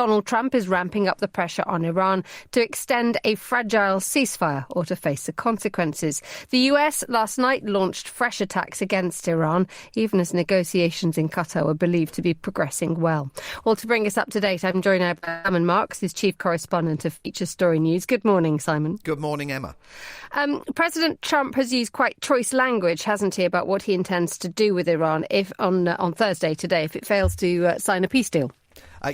Donald Trump is ramping up the pressure on Iran to extend a fragile ceasefire or to face the consequences. The US last night launched fresh attacks against Iran, even as negotiations in Qatar were believed to be progressing well. Well, to bring us up to date, I'm joined now by Simon Marks, who's chief correspondent of Feature Story News. Good morning, Simon. Good morning, Emma. President Trump has used quite choice language, hasn't he, about what he intends to do with Iran if on Thursday today if it fails to sign a peace deal.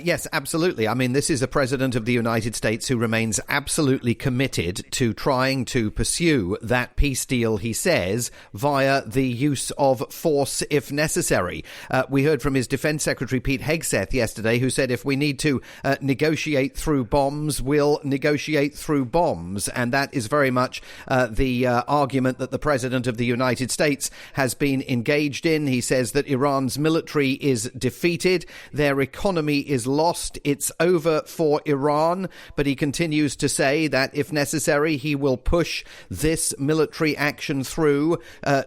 Yes, absolutely. I mean, this is a president of the United States who remains absolutely committed to trying to pursue that peace deal, he says, via the use of force if necessary. We heard from his Defense Secretary Pete Hegseth yesterday, who said if we need to negotiate through bombs, we'll negotiate through bombs. And that is very much the argument that the president of the United States has been engaged in. He says that Iran's military is defeated, their economy is lost, it's over for Iran, but he continues to say that if necessary he will push this military action through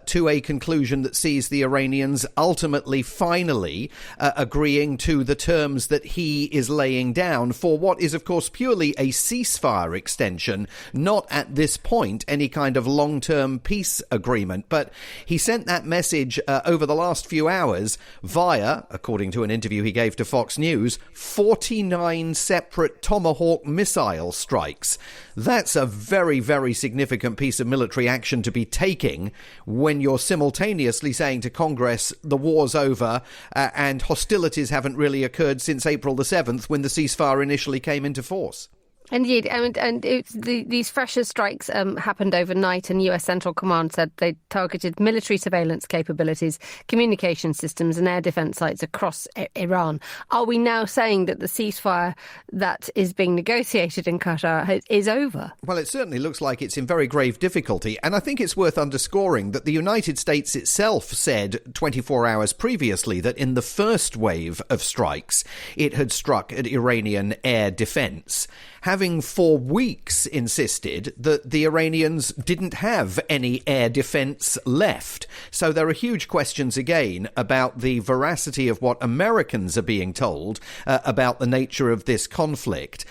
to a conclusion that sees the Iranians ultimately finally agreeing to the terms that he is laying down for what is of course purely a ceasefire extension, not at this point any kind of long-term peace agreement. But he sent that message over the last few hours via, according to an interview he gave to Fox News, 49 separate Tomahawk missile strikes. That's a very, very significant piece of military action to be taking when you're simultaneously saying to Congress the war's over and hostilities haven't really occurred since April the 7th when the ceasefire initially came into force. Indeed, and these fresher strikes happened overnight, and US Central Command said they targeted military surveillance capabilities, communication systems and air defence sites across Iran. Are we now saying that the ceasefire that is being negotiated in Qatar is over? Well, it certainly looks like it's in very grave difficulty, and I think it's worth underscoring that the United States itself said 24 hours previously that in the first wave of strikes it had struck at Iranian air defence, having for weeks insisted that the Iranians didn't have any air defence left. So there are huge questions again about the veracity of what Americans are being told about the nature of this conflict.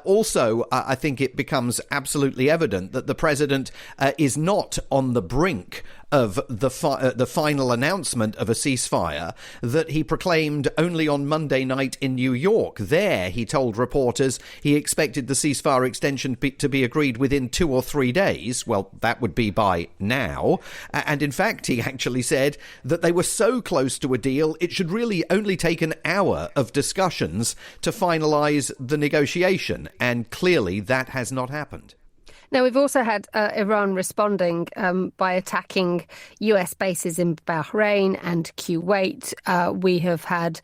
Also, I think it becomes absolutely evident that the president is not on the brink of the final announcement of a ceasefire that he proclaimed only on Monday night in New York. There, he told reporters he expected the ceasefire extension to be agreed within 2 or 3 days. Well, that would be by now. And in fact, he actually said that they were so close to a deal, it should really only take an hour of discussions to finalise the negotiation. And clearly that has not happened. Now, we've also had Iran responding by attacking US bases in Bahrain and Kuwait. We have had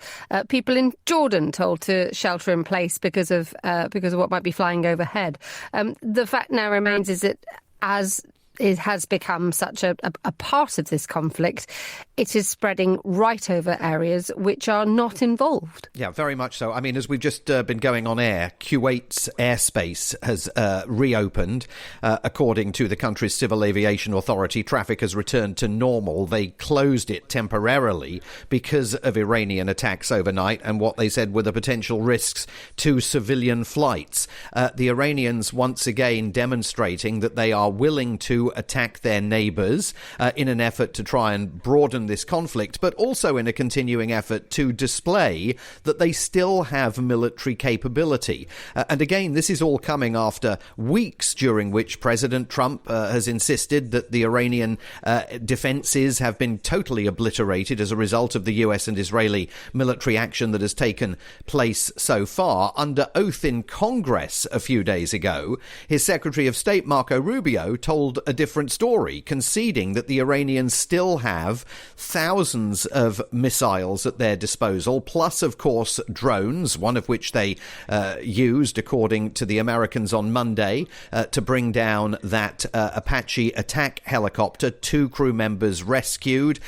people in Jordan told to shelter in place because of what might be flying overhead. The fact now remains is that as it has become such a part of this conflict, it is spreading right over areas which are not involved. Yeah, very much so. I mean, as we've just been going on air, Kuwait's airspace has reopened. According to the country's civil aviation authority, traffic has returned to normal. They closed it temporarily because of Iranian attacks overnight and what they said were the potential risks to civilian flights. The Iranians once again demonstrating that they are willing to attack their neighbours in an effort to try and broaden this conflict, but also in a continuing effort to display that they still have military capability. And again, this is all coming after weeks during which President Trump has insisted that the Iranian defences have been totally obliterated as a result of the US and Israeli military action that has taken place so far. Under oath in Congress a few days ago, his Secretary of State, Marco Rubio, told a different story, conceding that the Iranians still have thousands of missiles at their disposal, plus, of course, drones, one of which they used, according to the Americans on Monday, to bring down that Apache attack helicopter. 2 crew members rescued.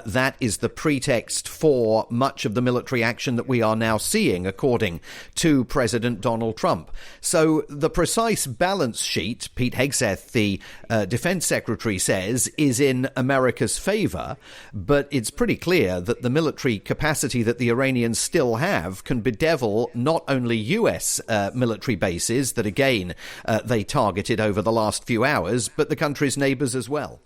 That is the pretext for much of the military action that we are now seeing, according to President Donald Trump. So the precise balance sheet, Pete Hegseth, the defense secretary says is in America's favor, but it's pretty clear that the military capacity that the Iranians still have can bedevil not only US military bases that, again, they targeted over the last few hours, but the country's neighbors as well.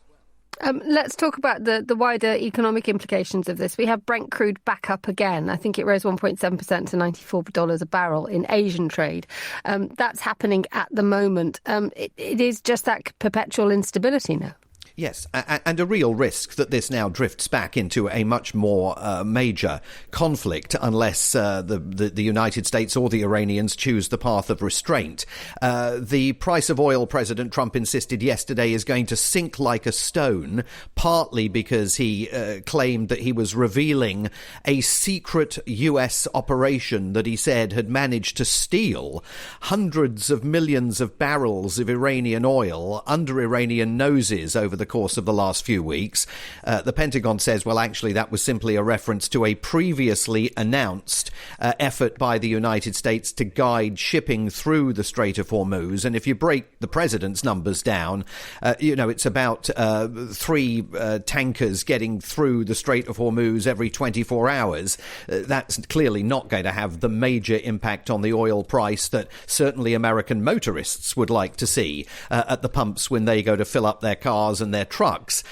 Let's talk about the wider economic implications of this. We have Brent crude back up again. I think it rose 1.7% to $94 a barrel in Asian trade. That's happening at the moment. It is just that perpetual instability now. Yes, and a real risk that this now drifts back into a much more major conflict unless the United States or the Iranians choose the path of restraint. The price of oil, President Trump insisted yesterday, is going to sink like a stone, partly because he claimed that he was revealing a secret US operation that he said had managed to steal hundreds of millions of barrels of Iranian oil under Iranian noses over the course of the last few weeks. The Pentagon says, well, actually, that was simply a reference to a previously announced effort by the United States to guide shipping through the Strait of Hormuz. And if you break the president's numbers down, it's about 3 tankers getting through the Strait of Hormuz every 24 hours. That's clearly not going to have the major impact on the oil price that certainly American motorists would like to see at the pumps when they go to fill up their cars and their trucks.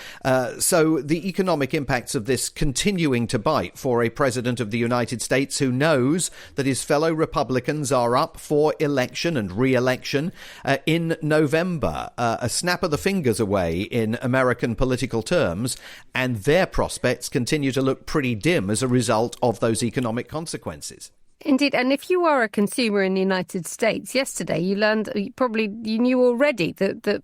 So the economic impacts of this continuing to bite for a president of the United States who knows that his fellow Republicans are up for election and re-election in November, a snap of the fingers away in American political terms, and their prospects continue to look pretty dim as a result of those economic consequences. Indeed. And if you are a consumer in the United States, yesterday you knew already that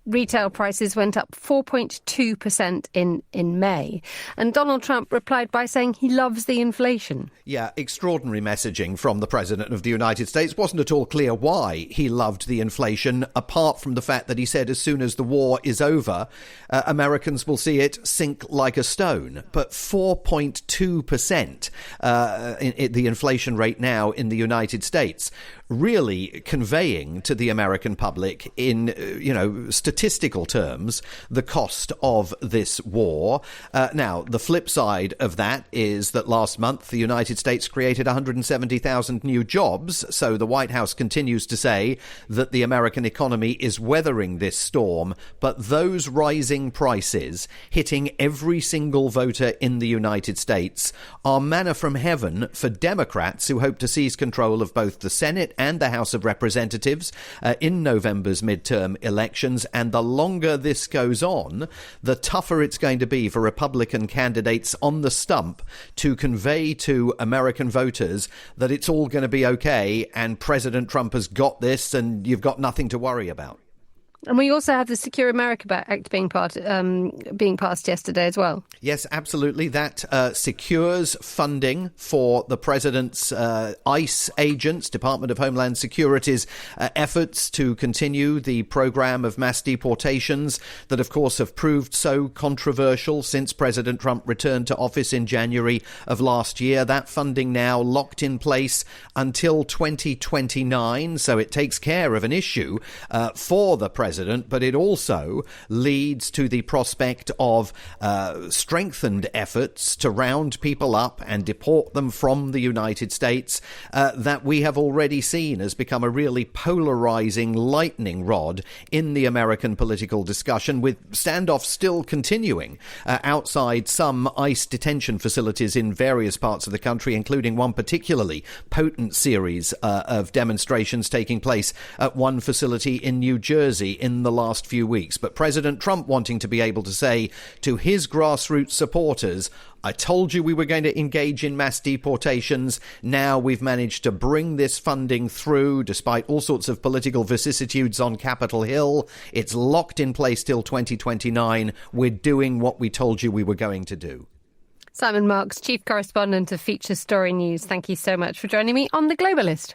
retail prices went up 4.2% in May. And Donald Trump replied by saying he loves the inflation. Yeah, extraordinary messaging from the President of the United States. Wasn't at all clear why he loved the inflation, apart from the fact that he said as soon as the war is over, Americans will see it sink like a stone. But 4.2%, the inflation rate now in the United States, really conveying to the American public in, statistical terms, the cost of this war. Now, the flip side of that is that last month the United States created 170,000 new jobs. So the White House continues to say that the American economy is weathering this storm. But those rising prices hitting every single voter in the United States are manna from heaven for Democrats who hope to seize control of both the Senate and the House of Representatives in November's midterm elections. And the longer this goes on, the tougher it's going to be for Republican candidates on the stump to convey to American voters that it's all going to be okay and President Trump has got this and you've got nothing to worry about. And we also have the Secure America Act being passed yesterday as well. Yes, absolutely. That secures funding for the president's ICE agents, Department of Homeland Security's efforts to continue the program of mass deportations that, of course, have proved so controversial since President Trump returned to office in January of last year. That funding now locked in place until 2029. So it takes care of an issue for the president, but it also leads to the prospect of strengthened efforts to round people up and deport them from the United States that we have already seen has become a really polarizing lightning rod in the American political discussion, with standoffs still continuing outside some ICE detention facilities in various parts of the country, including one particularly potent series of demonstrations taking place at one facility in New Jersey in the last few weeks. But President Trump wanting to be able to say to his grassroots supporters, I told you we were going to engage in mass deportations. Now we've managed to bring this funding through despite all sorts of political vicissitudes on Capitol Hill. It's locked in place till 2029. We're doing what we told you we were going to do. Simon Marks, Chief Correspondent of Feature Story News, thank you so much for joining me on The Globalist.